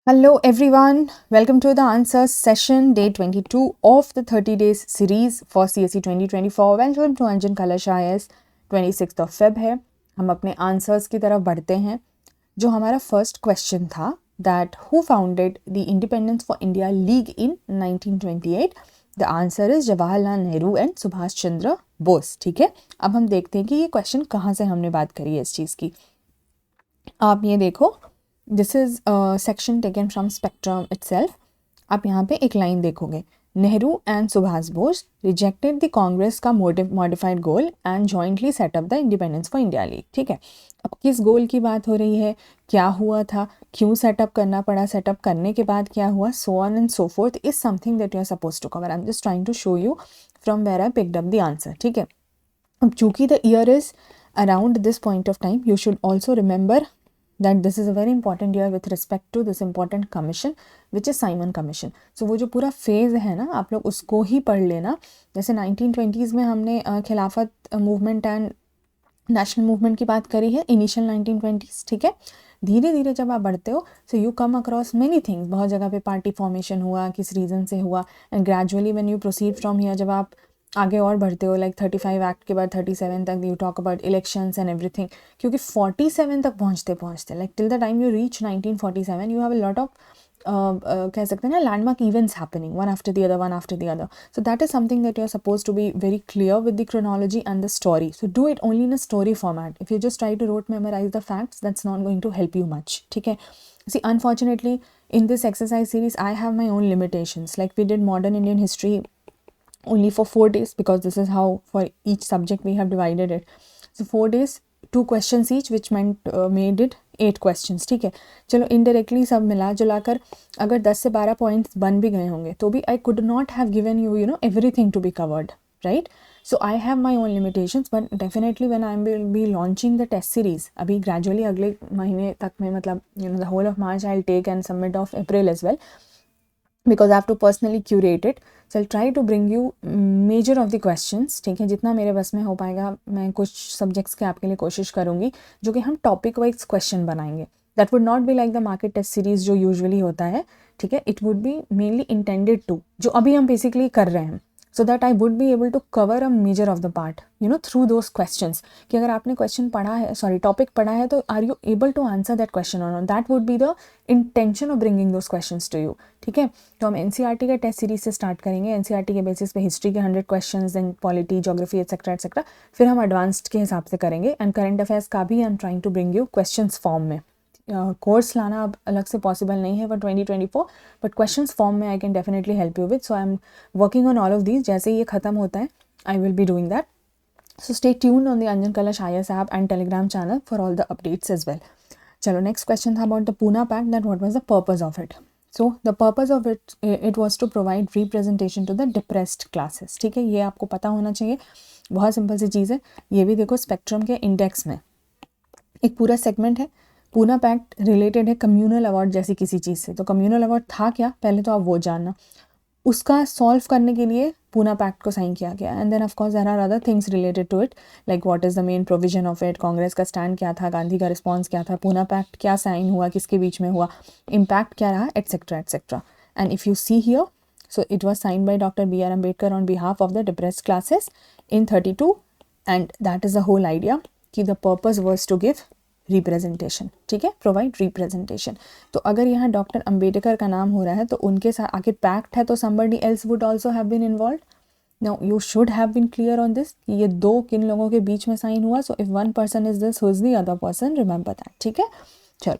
Hello everyone, welcome to the answers session day 22 of the 30 days series for CSE 2024. Welcome to Anjan Kalash IAS 26th of Feb है. हम अपने answers की तरफ बढ़ते हैं. जो हमारा फर्स्ट क्वेश्चन था that who founded the Independence for India League in 1928? The answer is Jawaharlal Nehru and Subhash Chandra Bose. ठीक है, अब हम देखते हैं कि ये क्वेश्चन कहाँ से हमने बात करी है इस चीज़ की. आप ये देखो, this is section taken from Spectrum itself. आप यहाँ पे एक लाइन देखोगे, Nehru and Subhash Bose rejected the Congress का modified goal and jointly set up the Independence for India League. ठीक है, अब किस गोल की बात हो रही है, क्या हुआ था, क्यों सेटअप करना पड़ा, सेटअप करने के बाद क्या हुआ, so on and so forth is something that you are suppose to cover. I am just trying to show you from where I picked up the answer. ठीक है, अब चूंकि the year is around this point of time, you should also remember that this is a very important year with respect to this important commission which is Simon Commission. So वो जो पूरा phase है ना, आप लोग उसको ही पढ़ लेना. जैसे 1920s में हमने खिलाफत मूवमेंट एंड नेशनल मूवमेंट की बात करी है, इनिशियल 1920s. ठीक है, धीरे धीरे जब आप बढ़ते हो so you come across many things. बहुत जगह पे पार्टी फॉर्मेशन हुआ, किस रीज़न से हुआ, and gradually when you proceed from here, जब आप आगे और बढ़ते हो, लाइक 35 एक्ट के बाद 37 तक you talk about elections and everything. क्योंकि 47 तक पहुँचते पहुँचते, like till the time you reach 1947, you have a lot of कह सकते हैं ना, landmark events happening one after the other, one after the other. So that is something that you are suppose to be very clear with the chronology and the story. So do it only in a story format. If you just try to rote memorise the facts, that's not going to help you much. ठीक है, see unfortunately in this exercise series I have my own limitations. Like we did modern Indian history only for 4 days because this is how for each subject we have divided it. So 4 days, 2 questions each, which made it 8 questions. ठीक है, चलो indirectly सब मिला जुलाकर अगर 10 से 12 points बन भी गए होंगे तो भी I could not have given you, you know, everything to be covered, right? So I have my own limitations, but definitely when I will be launching the test series, अभी gradually अगले महीने तक में, मतलब you know the whole of March I'll take and submit of April as well, because I have to personally curate it. So I'll try to bring you major of the questions. ठीक है, जितना मेरे बस में हो पाएगा मैं कुछ सब्जेक्ट्स के आपके लिए कोशिश करूँगी जो कि हम टॉपिक वाइज क्वेश्चन बनाएंगे. That would not be like the market test series जो यूजुअली होता है. ठीक है, it would be mainly intended to, जो अभी हम बेसिकली कर रहे हैं, so that I would be able to cover a major of the part, you know, through those questions. कि अगर आपने क्वेश्चन पढ़ा है, सॉरी टॉपिक पढ़ा है, तो are you able to answer that question और not. That would be the intention of bringing those questions to you. ठीक है, तो हम एनसीईआरटी के टेस्ट सीरीज से स्टार्ट करेंगे. एनसीईआरटी के बेसिस पे हिस्ट्री के 100 question, then polity, geography etcetera etcetera. फिर हम एडवांस्ड के हिसाब से करेंगे, एंड करंट अफेयर्स का भी I am trying to bring you question form में. कोर्स लाना अब अलग से पॉसिबल नहीं है फॉर 2024, बट क्वेश्चंस फॉर्म में I can definitely help you with. So I am working on all of these. जैसे ये खत्म होता है I will be doing that. So stay tuned on the Anjan Kalash IAS app and Telegram channel for all the updates as well. चलो, next question था about the Poona Pact, that what was the purpose of it. So the purpose of it was to provide representation to the depressed classes. ठीक है, ये आपको पता होना चाहिए, बहुत सिंपल सी चीज़ है. ये भी देखो स्पेक्ट्रम के इंडेक्स में एक पूरा सेगमेंट है. पूना पैक्ट रिलेटेड है कम्युनल अवार्ड जैसी किसी चीज़ से. तो कम्युनल अवार्ड था क्या, पहले तो आप वो जानना. उसका सॉल्व करने के लिए पूना पैक्ट को साइन किया गया. And then of course there are other things related to it, like what is the main provision of it, Congress का स्टैंड क्या था, गांधी का रिस्पॉन्स क्या था, पूना पैक्ट क्या साइन हुआ, किसके बीच में हुआ, इम्पैक्ट क्या रहा, etcetera etcetera. And if you see here, so it was sign by doctor BR Ambedkar on behalf of the depressed classes in 32. And that is the whole idea कि the purpose was to give representation. ठीक है, provide representation. तो अगर यहाँ doctor Ambedkar का नाम हो रहा है तो उनके साथ आखिर पैक्ट है, तो somebody else would also have been involved. Now you should have been clear on this कि ये दो किन लोगों के बीच में साइन हुआ. So if one person is this, who is the other person, remember that. ठीक है, चलो.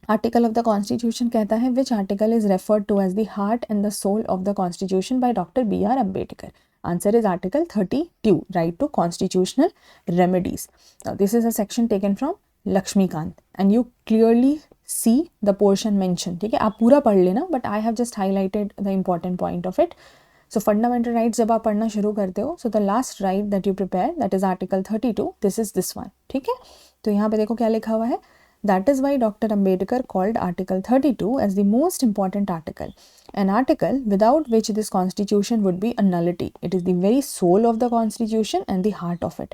आर्टिकल ऑफ द कॉन्स्टिट्यूशन कहता है which article is referred to as the heart and the soul of the Constitution by doctor BR Ambedkar. Answer is Article 32, right to constitutional remedies. Now, this is a section taken from Lakshmikant, and you clearly see the portion mentioned. ठीक है, आप पूरा पढ़ लेना, but I have just highlighted the important point of it. So, fundamental rights जब आप पढ़ना शुरू करते हो, so the last right that you prepare, that is Article 32, this is this one. ठीक है, तो यहाँ पे देखो क्या लिखा हुआ है. That is why Dr. Ambedkar called Article 32 as the most important article. An article without which this constitution would be a nullity. It is the very soul of the constitution and the heart of it.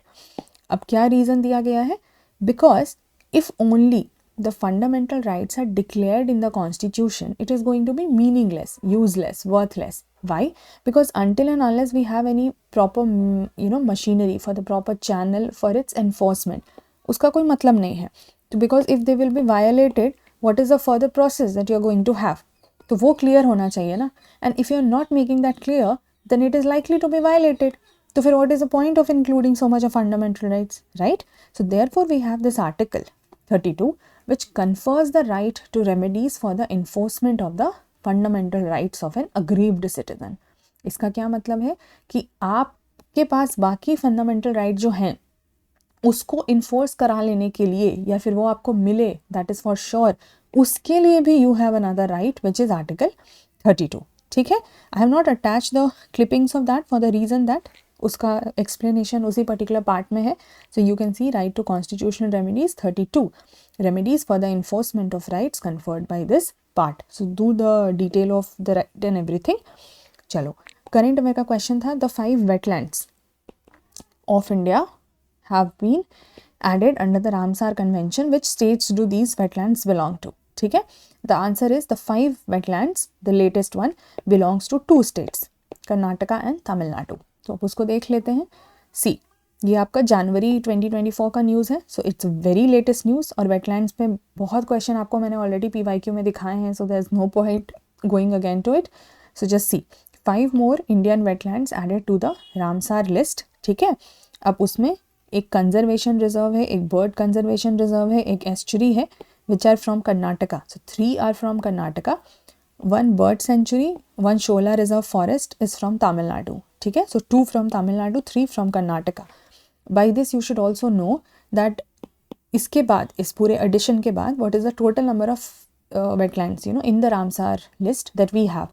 अब क्या reason दिया गया है? Because if only the fundamental rights are declared in the constitution, it is going to be meaningless, useless, worthless. Why? Because until and unless we have any proper machinery for the proper channel for its enforcement, उसका कोई मतलब नहीं है. तो because if they will be violated, what is the further process that you are going to have? तो वो clear होना चाहिए ना. And if you are not making that clear, then it is likely to be violated. तो फिर what is the point of including so much of fundamental rights, right? So therefore we have this article 32 which confers the right to remedies for the enforcement of the fundamental rights of an aggrieved citizen. इसका क्या मतलब है कि आपके पास बाकी fundamental right जो हैं उसको इन्फोर्स करा लेने के लिए या फिर वो आपको मिले, दैट इज़ फॉर श्योर, उसके लिए भी you have another right which is article 32. ठीक है. I have not attach the clippings of that for the reason that उसका एक्सप्लेनेशन उसी पर्टिकुलर पार्ट में है. So you can see right to constitutional remedies 32 remedies for the enforcement of rights conferred by this part. So do the detail of the right and everything. चलो, current affair का question था the 5 wetlands of India have been added under the Ramsar Convention. Which states do these wetlands belong to? ठीक है. The answer is the 5 wetlands, the latest one, belongs to 2 states, Karnataka and Tamil Nadu. तो आप उसको देख लेते हैं. सी, ये आपका जनवरी 2024 का न्यूज़ है. So it's very latest news. और वेटलैंड्स पे बहुत क्वेश्चन आपको मैंने ऑलरेडी PYQ में दिखाए हैं. So there is no point going again to it. So just see 5 more Indian wetlands added to the Ramsar list. ठीक है. अब उसमें एक कंजर्वेशन रिजर्व है, एक बर्ड कंजर्वेशन रिजर्व है, एक एस्चुरी है which are from Karnataka. So 3 are from Karnataka, 1 bird sanctuary, 1 shola reserve forest is from Tamil Nadu. ठीक है. So 2 from Tamil Nadu, 3 from Karnataka. By this you should also know that इसके बाद, इस पूरे एडिशन के बाद, what is the total number of wetlands in the Ramsar list that we have.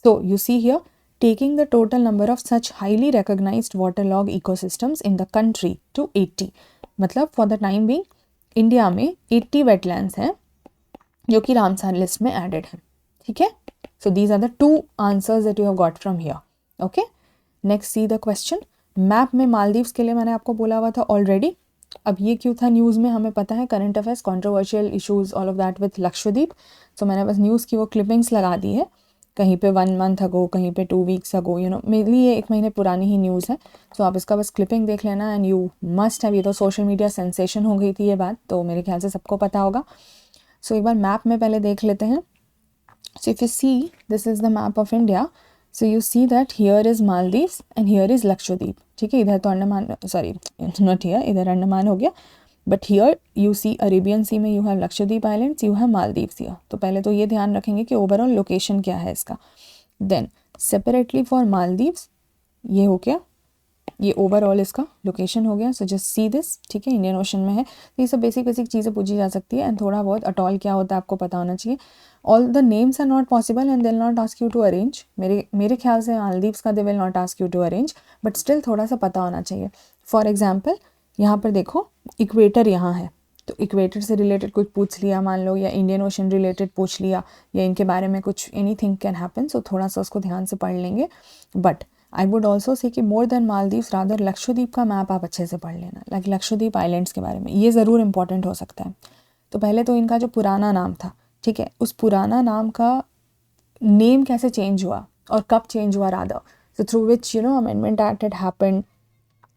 So you see here, taking the total number of such highly recognized waterlogged ecosystems in the country to 80. मतलब for the time being India में 80 wetlands हैं जो कि Ramsar list में added हैं. ठीक है. So these are the 2 answers that you have got from here. Okay. Next see the question. Map में मालदीव्स के लिए मैंने आपको बोला हुआ था ऑलरेडी. अब ये क्यों था न्यूज़ में हमें पता है, current affairs, controversial issues, all of that with Lakshadweep. So मैंने बस न्यूज़ की वो क्लिपिंग्स लगा दी है. कहीं पे 1 मंथ अगो, कहीं पे 2 वीक्स अगो, मेनली ये 1 महीने पुरानी ही न्यूज़ है. सो आप इसका बस क्लिपिंग देख लेना एंड यू मस्ट हैव. ये तो सोशल मीडिया सेंसेशन हो गई थी ये बात, तो मेरे ख्याल से सबको पता होगा. सो एक बार मैप में पहले देख लेते हैं. So if you see this is the map of India. So you see that here is Maldives and here is Lakshadweep. ठीक है. इधर तो अंडमान, सॉरी नॉट हियर, इधर अंडमान हो गया. But here you see Arabian Sea में you have Lakshadweep islands, you have Maldives here. तो पहले तो ये ध्यान रखेंगे कि ओवरऑल लोकेशन क्या है इसका. देन सेपरेटली फॉर मालदीव्स ये हो गया, ये ओवरऑल इसका लोकेशन हो गया. सो जस्ट सी दिस. ठीक है. इंडियन ओशन में है. तो ये सब बेसिक चीज़ें पूछी जा सकती है एंड थोड़ा बहुत अटॉल क्या होता है आपको पता होना चाहिए. All the names are not possible and they will not ask you to arrange. मेरे ख्याल से मालदीव्स का they will not ask you to arrange, but still थोड़ा सा पता होना चाहिए. फॉर एग्जाम्पल यहाँ पर देखो इक्वेटर यहाँ है, तो इक्वेटर से रिलेटेड कुछ पूछ लिया मान लो, या इंडियन ओशन रिलेटेड पूछ लिया, या इनके बारे में कुछ एनीथिंग कैन हैपन. सो थोड़ा सा उसको ध्यान से पढ़ लेंगे. But I would also say कि more than Maldives rather Lakshadweep का मैप आप अच्छे से पढ़ लेना, लाइक लक्षद्वीप आइलैंड्स के बारे में. ये ज़रूर इंपॉर्टेंट हो सकता है. तो पहले तो इनका जो पुराना नाम था, ठीक है, उस पुराना नाम का नेम कैसे चेंज हुआ और कब चेंज हुआ rather, so through which amendment act it happened,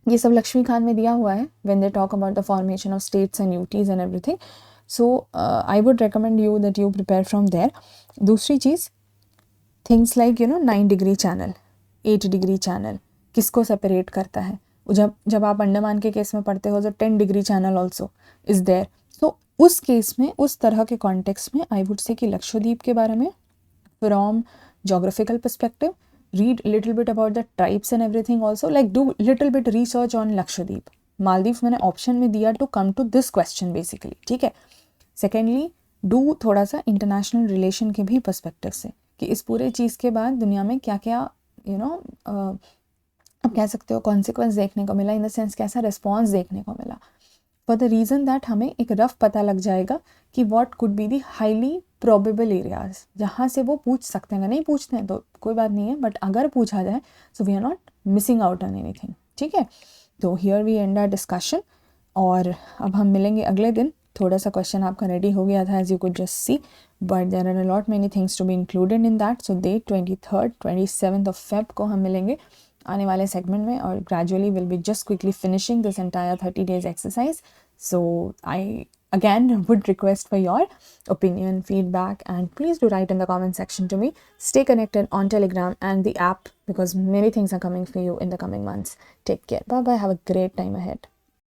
ये सब लक्ष्मीकांत में दिया हुआ है when they talk about the formation of states and UTs and everything. So I would recommend you that you prepare from there. दूसरी चीज़, things like 9 degree channel, 8 degree channel किसको separate करता है. जब आप अंडमान के केस में पढ़ते हो तो 10 degree channel also is there. So उस केस में, उस तरह के कॉन्टेक्स्ट में आई वुड से कि लक्षद्वीप के बारे में from geographical perspective read little bit about the tribes and everything also, like do little bit research on Lakshadweep. Maldives मैंने ऑप्शन में दिया to come to this question basically. ठीक है. सेकेंडली डू थोड़ा सा इंटरनेशनल रिलेशन के भी perspective से कि इस पूरे चीज़ के बाद दुनिया में क्या क्या आप कह सकते हो कॉन्सिक्वेंस देखने को मिला, इन द सेंस कैसा रिस्पॉन्स देखने को मिला. फॉर द रीज़न दैट हमें एक रफ पता लग जाएगा कि what could be the highly probable areas जहाँ से वो पूछ सकते हैं. अगर नहीं पूछते हैं तो कोई बात नहीं है, बट अगर पूछा जाए so we are not missing out on anything. ठीक है. तो here we end our discussion और अब हम मिलेंगे अगले दिन थोड़ा सा क्वेश्चन आपका रेडी हो गया था, as you could just see, but there are a lot many things to be included in that. So date 23rd 27th of feb को हम मिलेंगे आने वाले सेगमेंट में, और gradually will be just quickly finishing this entire 30 days exercise. So I again would request for your opinion, feedback, and please do write in the comment section to me. Stay connected on Telegram and the app, because many things are coming for you in the coming months. Take care. Bye bye. Have a great time ahead.